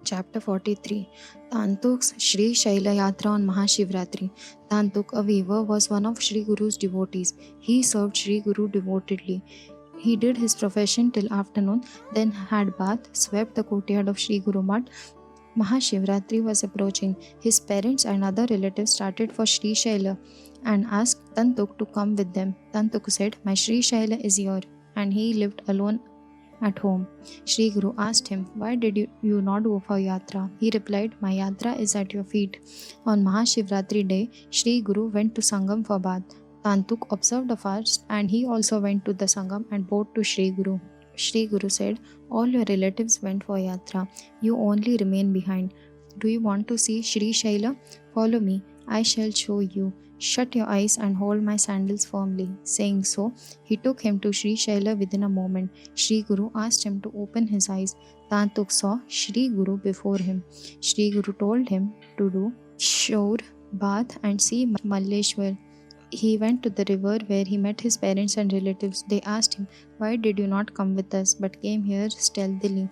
Chapter 43. Tantuk's Sri Shaila Yatra on Mahashivratri. Tantuk, a weaver, was one of Sri Guru's devotees. He served Sri Guru devotedly. He did his profession till afternoon, then had bath, swept the courtyard of Sri Guru Mat. Mahashivratri was approaching. His parents and other relatives started for Sri Shaila and asked Tantuk to come with them. Tantuk said, "My Sri Shaila is here," and he lived alone at home. Sri Guru asked him, "Why did you not go for yatra?" He replied, "My yatra is at your feet." On Mahashivratri day, Sri Guru went to Sangam for bath. Tantuk observed a fast and he also went to the Sangam and bowed to Sri Guru. Sri Guru said, "All your relatives went for yatra. You only remain behind. Do you want to see Sri Shaila? Follow me. I shall show you. Shut your eyes and hold my sandals firmly." Saying so, he took him to Sri Shaila within a moment. Sri Guru asked him to open his eyes. Tantuk saw Sri Guru before him. Sri Guru told him to do shower, bath and see Malleshwar. He went to the river where he met his parents and relatives. They asked him, "Why did you not come with us but came here stealthily?"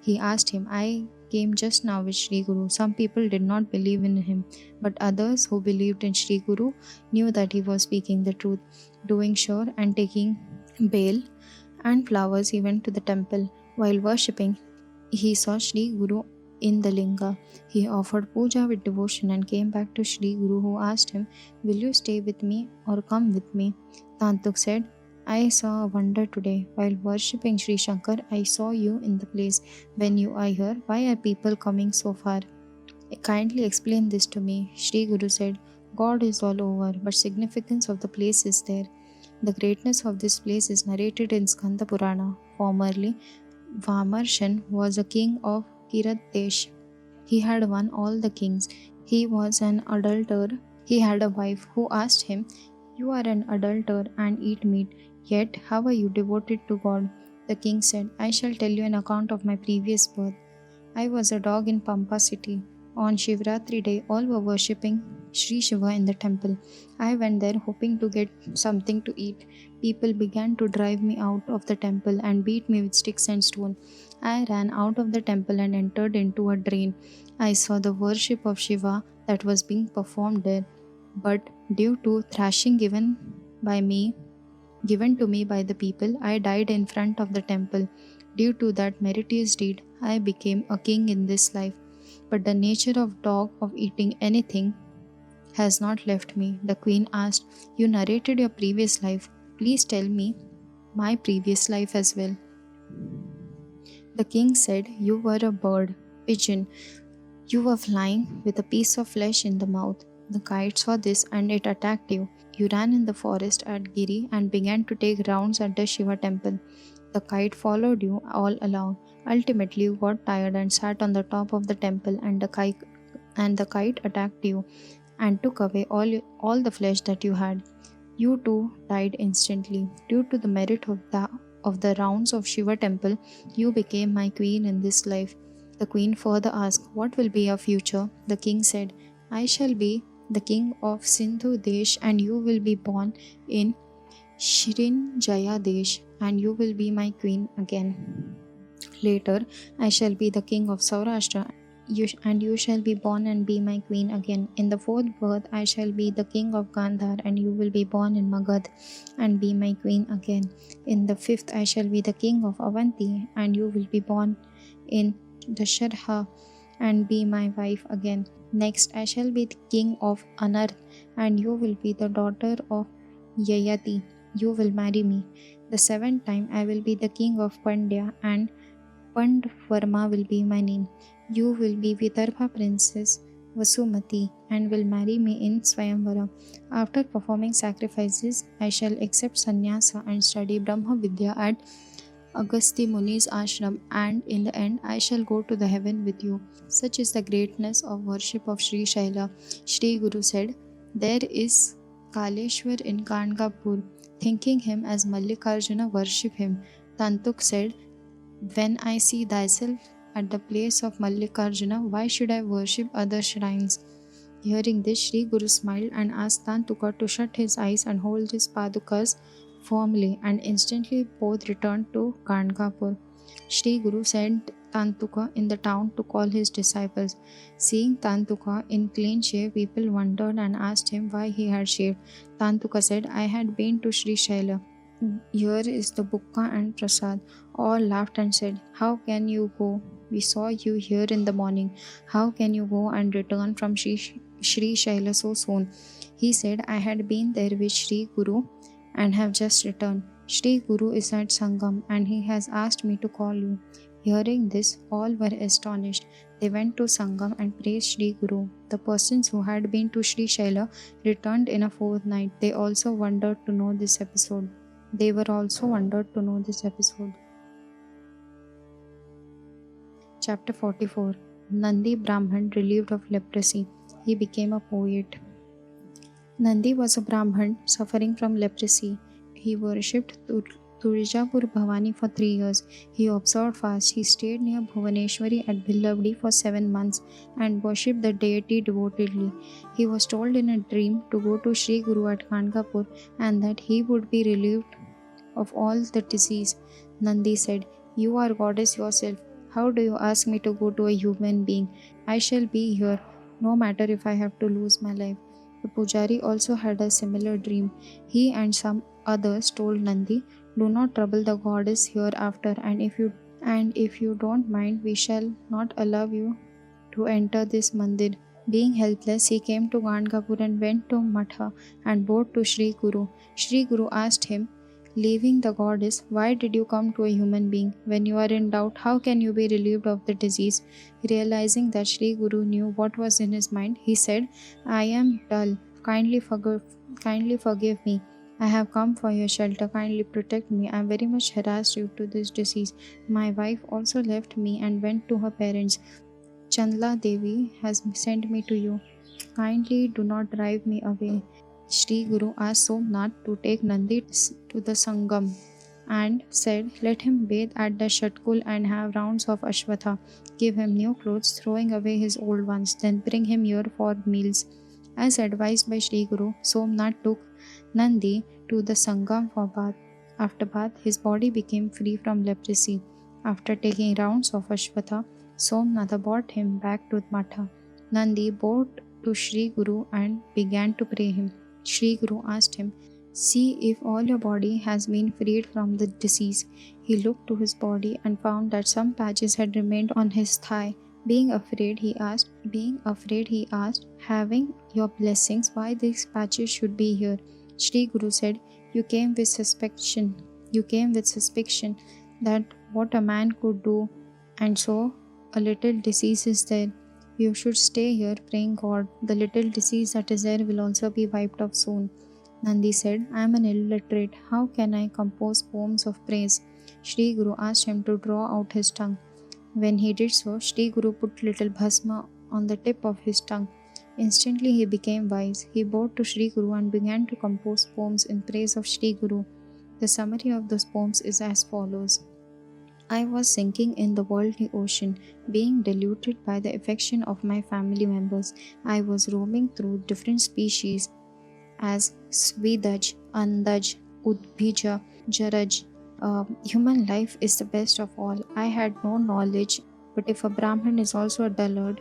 He asked him, "I came just now with Sri Guru." Some people did not believe in him, but others who believed in Sri Guru knew that he was speaking the truth. Doing sure and taking bail and flowers, he went to the temple. While worshipping, he saw Sri Guru in the linga. He offered puja with devotion and came back to Sri Guru, who asked him, "Will you stay with me or come with me?" Tantuk said, "I saw a wonder today. While worshipping Sri Shankar, I saw you in the place. When you are here, why are people coming so far? Kindly explain this to me." Sri Guru said, "God is all over, but significance of the place is there. The greatness of this place is narrated in Skanda Purana. Formerly, Vamarshan was a king of Kirat Desh. He had won all the kings. He was an adulterer. He had a wife who asked him, 'You are an adulterer and eat meat, yet how are you devoted to God?' The king said, 'I shall tell you an account of my previous birth. I was a dog in Pampa city. On Shivratri day, all were worshipping Sri Shiva in the temple. I went there hoping to get something to eat. People began to drive me out of the temple and beat me with sticks and stones. I ran out of the temple and entered into a drain. I saw the worship of Shiva that was being performed there. But due to thrashing given to me by the people, I died in front of the temple. Due to that meritorious deed, I became a king in this life. But the nature of dog of eating anything has not left me." The queen asked, "You narrated your previous life. Please tell me my previous life as well." The king said, "You were a bird, pigeon. You were flying with a piece of flesh in the mouth. The kite saw this and it attacked you. You ran in the forest at Giri and began to take rounds at the Shiva temple. The kite followed you all along. Ultimately, you got tired and sat on the top of the temple, and the kite attacked you and took away all the flesh that you had. You too died instantly. Due to the merit of the rounds of Shiva temple, you became my queen in this life." The queen further asked, "What will be your future?" The king said, "I shall be the king of Sindhu Desh, and you will be born in Jaya Desh, and you will be my queen again. Later, I shall be the king of Saurashtra, and you shall be born and be my queen again. In the fourth birth, I shall be the king of Gandhar, and you will be born in Magad and be my queen again. In the fifth, I shall be the king of Avanti, and you will be born in Dasharha and be my wife again. Next, I shall be the king of Anarth, and you will be the daughter of Yayati. You will marry me. The seventh time, I will be the king of Pandya, and Pandvarma will be my name. You will be Vidarbha princess Vasumati and will marry me in Swayamvara. After performing sacrifices, I shall accept sannyasa and study Brahma Vidya at Agasti Muni's ashram, and in the end I shall go to the heaven with you." Such is the greatness of worship of Sri Shaila. Sri Guru said, "There is Kaleshwar in Kangapur. Thinking him as Mallikarjuna, worship him." Tantuk said, "When I see thyself at the place of Mallikarjuna, why should I worship other shrines?" Hearing this, Sri Guru smiled and asked Tantuka to shut his eyes and hold his padukas firmly, and instantly both returned to Kandgapur. Sri Guru sent Tantuka in the town to call his disciples. Seeing Tantuka in clean shave, people wondered and asked him why he had shaved. Tantuka said, I had been to Sri Shaila. Here is the bukka and prasad. All laughed and said, how can you go? We saw you here in the morning. How can you go and return from Sri Shaila so soon? He said, I had been there with Sri Guru and have just returned. Sri Guru is at Sangam and he has asked me to call you. Hearing this, all were astonished. They went to Sangam and praised Sri Guru. The persons who had been to Sri Shaila returned in a fortnight. They also wondered to know this episode. Chapter 44. Nandi Brahman relieved of leprosy. He became a poet. Nandi was a Brahman suffering from leprosy. He worshipped Turjapur Bhavani for 3 years. He observed fast. He stayed near Bhuvaneshwari at Bhillavdi for 7 months and worshipped the deity devotedly. He was told in a dream to go to Sri Guru at Kandgapur and that he would be relieved of all the disease. Nandi said, You are goddess yourself. How do you ask me to go to a human being? I shall be here, no matter if I have to lose my life. The Pujari also had a similar dream. He and some others told Nandi, Do not trouble the goddess hereafter, and if you don't mind, we shall not allow you to enter this mandir. Being helpless, he came to Gandgapur and went to Matha and bowed to Sri Guru. Sri Guru asked him, Leaving the goddess, why did you come to a human being? When you are in doubt, how can you be relieved of the disease? Realizing that Sri Guru knew what was in his mind, he said, I am dull. Kindly forgive me. I have come for your shelter. Kindly protect me. I am very much harassed due to this disease. My wife also left me and went to her parents. Chandla Devi has sent me to you. Kindly do not drive me away. Sri Guru asked Somnath to take Nandi to the Sangam and said, Let him bathe at the Shatkul and have rounds of Ashwatha. Give him new clothes, throwing away his old ones. Then bring him here for meals. As advised by Sri Guru, Somnath took Nandi to the Sangam for bath. After bath, his body became free from leprosy. After taking rounds of Ashwatha, Somnath brought him back to Matha. Nandi bowed to Sri Guru and began to pray him. Sri Guru asked him, See if all your body has been freed from the disease. He looked to his body and found that some patches had remained on his thigh. Being afraid, he asked, Having your blessings, why these patches should be here? Sri Guru said, You came with suspicion that what a man could do, and so a little disease is there. You should stay here praying God. The little disease that is there will also be wiped off soon. Nandi said, I am an illiterate. How can I compose poems of praise? Sri Guru asked him to draw out his tongue. When he did so, Sri Guru put little bhasma on the tip of his tongue. Instantly he became wise. He bowed to Sri Guru and began to compose poems in praise of Sri Guru. The summary of those poems is as follows. I was sinking in the worldly ocean, being diluted by the affection of my family members. I was roaming through different species as Svidaj, Andaj, Udbija, Jaraj. Human life is the best of all. I had no knowledge, but if a Brahmin is also a dullard,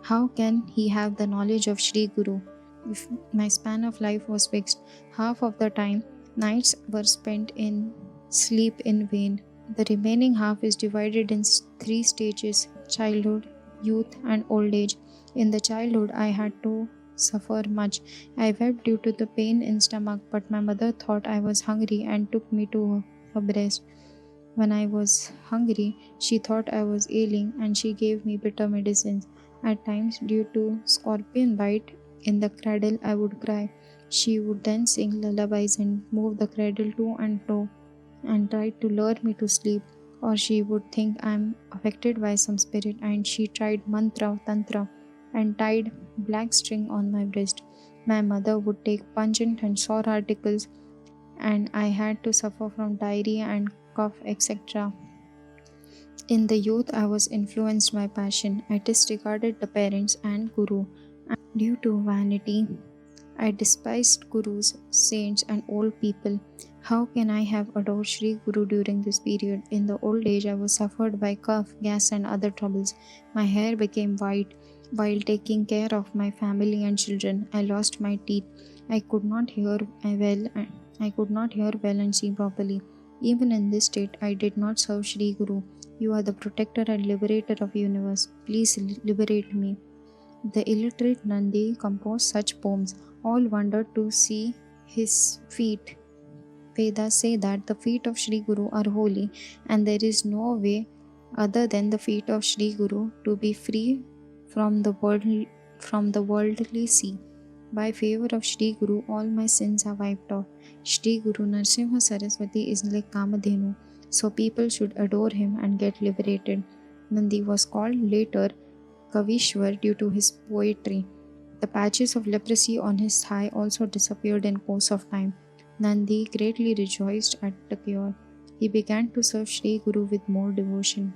how can he have the knowledge of Sri Guru? If my span of life was fixed, half of the time nights were spent in sleep in vain. The remaining half is divided in 3 stages: childhood, youth, and old age. In the childhood, I had to suffer much. I wept due to the pain in stomach, but my mother thought I was hungry and took me to her breast. When I was hungry, she thought I was ailing and she gave me bitter medicines. At times, due to scorpion bite in the cradle, I would cry. She would then sing lullabies and move the cradle to and fro and tried to lure me to sleep, or she would think I am affected by some spirit, and she tried mantra, tantra, and tied black string on my wrist. My mother would take pungent and sour articles, and I had to suffer from diarrhea and cough, etc. In the youth, I was influenced by passion. I disregarded the parents and Guru. Due to vanity, I despised gurus, saints, and old people. How can I have adored Sri Guru during this period? In the old age, I was suffered by cough, gas, and other troubles. My hair became white while taking care of my family and children. I lost my teeth. I could not hear well. I could not hear well and see properly. Even in this state, I did not serve Sri Guru. You are the protector and liberator of universe. Please liberate me. The illiterate Nandi composed such poems. All wondered to see his feet. Vedas say that the feet of Sri Guru are holy, and there is no way other than the feet of Sri Guru to be free from the worldly sea. By favor of Sri Guru, all my sins are wiped off. Sri Guru Narsimha Saraswati is like Kamadhenu, so people should adore him and get liberated. Nandi was called later Kavishwar due to his poetry. The patches of leprosy on his thigh also disappeared in course of time. Nandi greatly rejoiced at the cure. He began to serve Sri Guru with more devotion.